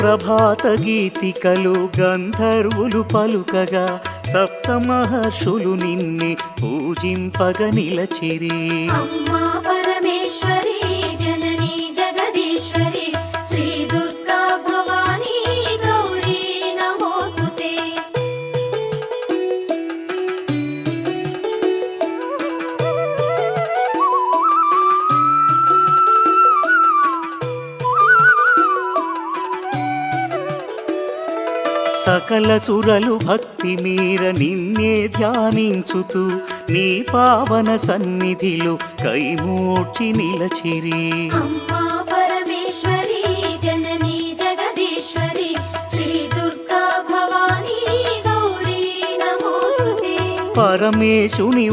ప్రభాత గీతికలు గంధర్వులు పలుకగా సప్త మహర్షులు నిన్నే పూజింపగ నిలచిరి. అమ్మా పరమేశ్వరి జననీ జగదీశ్వరి శ్రీ దుర్గా భవానీ గౌరీ నమోస్తుతే. సకల సురలు భక్తి మీర నిన్నే ధ్యానించుతూ నీ పావన సన్నిధిలో కైమూర్చి నిలచిరి. అమ్మా పరమేశ్వరి జననీ జగదీశ్వరి శ్రీ దుర్గా భవానీ గౌరీ నమోస్తుతే. పరమేశుని